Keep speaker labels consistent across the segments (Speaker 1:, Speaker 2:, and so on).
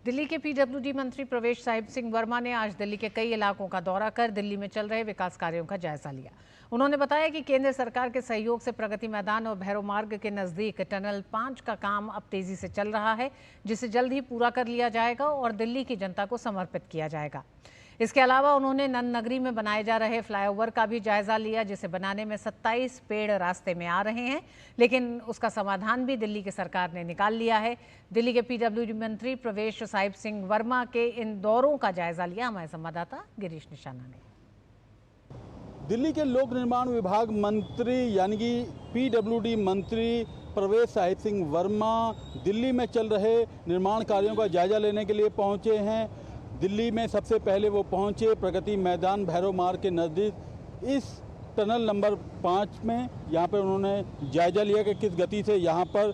Speaker 1: दिल्ली के पीडब्ल्यूडी मंत्री प्रवेश साहिब सिंह वर्मा ने आज दिल्ली के कई इलाकों का दौरा कर दिल्ली में चल रहे विकास कार्यों का जायजा लिया। उन्होंने बताया कि केंद्र सरकार के सहयोग से प्रगति मैदान और भैरव मार्ग के नजदीक टनल 5 का काम अब तेजी से चल रहा है, जिसे जल्द ही पूरा कर लिया जाएगा और दिल्ली की जनता को समर्पित किया जाएगा। इसके अलावा उन्होंने नंद नगरी में बनाए जा रहे फ्लाईओवर का भी जायजा लिया, जिसे बनाने में 27 पेड़ रास्ते में आ रहे हैं, लेकिन उसका समाधान भी दिल्ली की सरकार ने निकाल लिया है। दिल्ली के पीडब्ल्यूडी मंत्री प्रवेश साहिब सिंह वर्मा के इन दौरों का जायजा लिया हमारे संवाददाता गिरीश निशाना ने।
Speaker 2: दिल्ली के लोक निर्माण विभाग मंत्री यानी कि पीडब्ल्यूडी मंत्री प्रवेश साहिब सिंह वर्मा दिल्ली में चल रहे निर्माण कार्यों का जायजा लेने के लिए पहुंचे हैं। दिल्ली में सबसे पहले वो पहुंचे प्रगति मैदान भैरव मार्ग के नज़दीक इस टनल नंबर 5 में। यहाँ पर उन्होंने जायजा लिया कि किस गति से यहाँ पर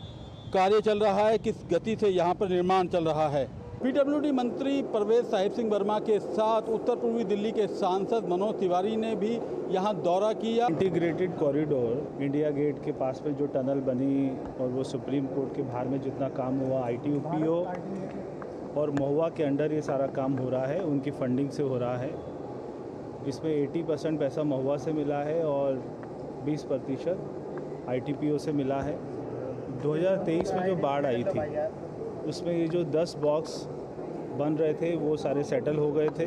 Speaker 2: कार्य चल रहा है, किस गति से यहाँ पर निर्माण चल रहा है। पीडब्ल्यूडी मंत्री प्रवेश साहिब सिंह वर्मा के साथ उत्तर पूर्वी दिल्ली के सांसद मनोज तिवारी ने भी यहाँ दौरा किया।
Speaker 3: इंटीग्रेटेड कॉरिडोर इंडिया गेट के पास में जो टनल बनी और वो सुप्रीम कोर्ट के बाहर में जितना काम हुआ ITOPO और महुआ के अंडर ये सारा काम हो रहा है, उनकी फंडिंग से हो रहा है। इसमें 80% पैसा महुआ से मिला है और 20% ITPO से मिला है। 2023 में जो बाढ़ आई थी उसमें ये जो 10 बॉक्स बन रहे थे वो सारे सेटल हो गए थे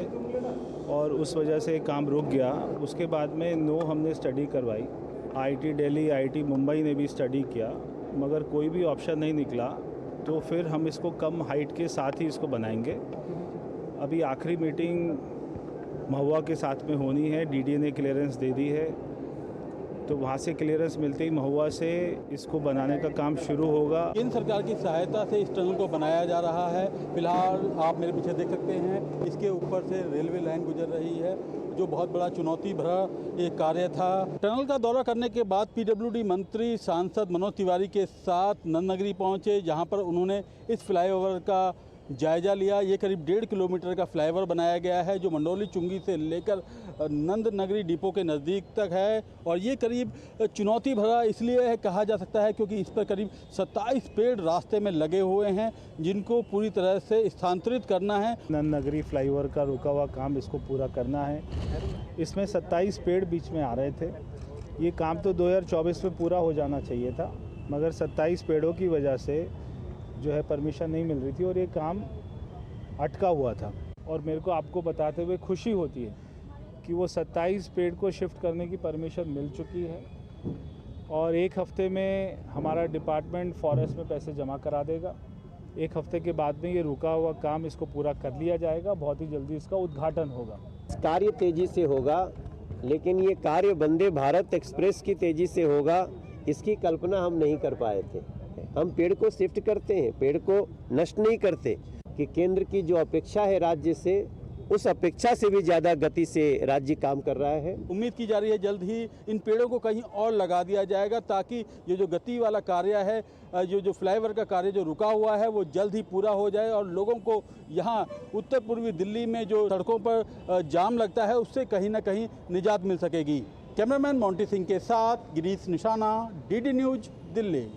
Speaker 3: और उस वजह से काम रुक गया। उसके बाद में हमने स्टडी करवाई, IIT दिल्ली, IIT मुंबई ने भी स्टडी किया, मगर कोई भी ऑप्शन नहीं निकला। तो फिर हम इसको कम हाइट के साथ ही इसको बनाएंगे। अभी आखिरी मीटिंग महुआ के साथ में होनी है, DDA ने क्लियरेंस दे दी है, तो वहाँ से क्लियरेंस मिलते ही महुआ से इसको बनाने का काम शुरू होगा।
Speaker 2: केंद्र सरकार की सहायता से इस टनल को बनाया जा रहा है। फिलहाल आप मेरे पीछे देख सकते हैं, इसके ऊपर से रेलवे लाइन गुजर रही है, जो बहुत बड़ा चुनौती भरा एक कार्य था। टनल का दौरा करने के बाद पीडब्ल्यूडी मंत्री सांसद मनोज तिवारी के साथ नंद नगरी पहुँचे, जहाँ पर उन्होंने इस फ्लाईओवर का जायजा लिया। ये करीब 1.5 किलोमीटर का फ्लाईओवर बनाया गया है, जो मंडोली चुंगी से लेकर नंद नगरी डिपो के नज़दीक तक है। और ये करीब चुनौती भरा इसलिए कहा जा सकता है क्योंकि इस पर करीब 27 पेड़ रास्ते में लगे हुए हैं, जिनको पूरी तरह से स्थानांतरित करना है।
Speaker 3: नंद नगरी फ्लाईओवर का रुका हुआ काम इसको पूरा करना है। इसमें 27 पेड़ बीच में आ रहे थे। ये काम तो 2024 में पूरा हो जाना चाहिए था, मगर 27 पेड़ों की वजह से जो है परमिशन नहीं मिल रही थी और ये काम अटका हुआ था। और मेरे को आपको बताते हुए खुशी होती है कि वो 27 पेड़ को शिफ्ट करने की परमिशन मिल चुकी है और 1 हफ्ते में हमारा डिपार्टमेंट फॉरेस्ट में पैसे जमा करा देगा। 1 हफ्ते के बाद में ये रुका हुआ काम इसको पूरा कर लिया जाएगा। बहुत ही जल्दी इसका उद्घाटन होगा।
Speaker 4: कार्य तेजी से होगा, लेकिन ये कार्य वंदे भारत एक्सप्रेस की तेजी से होगा, इसकी कल्पना हम नहीं कर पाए थे। हम पेड़ को शिफ्ट करते हैं, पेड़ को नष्ट नहीं करते। कि केंद्र की जो अपेक्षा है राज्य से, उस अपेक्षा से भी ज़्यादा गति से राज्य काम कर रहा है।
Speaker 2: उम्मीद की जा रही है जल्द ही इन पेड़ों को कहीं और लगा दिया जाएगा, ताकि ये जो गति वाला कार्य है, जो फ्लाईओवर का कार्य जो रुका हुआ है, वो जल्द ही पूरा हो जाए और लोगों को यहाँ उत्तर पूर्वी दिल्ली में जो सड़कों पर जाम लगता है, उससे कहीं ना कहीं निजात मिल सकेगी। कैमरामैन मोंटी सिंह के साथ गिरीश निशाना, DD न्यूज़, दिल्ली।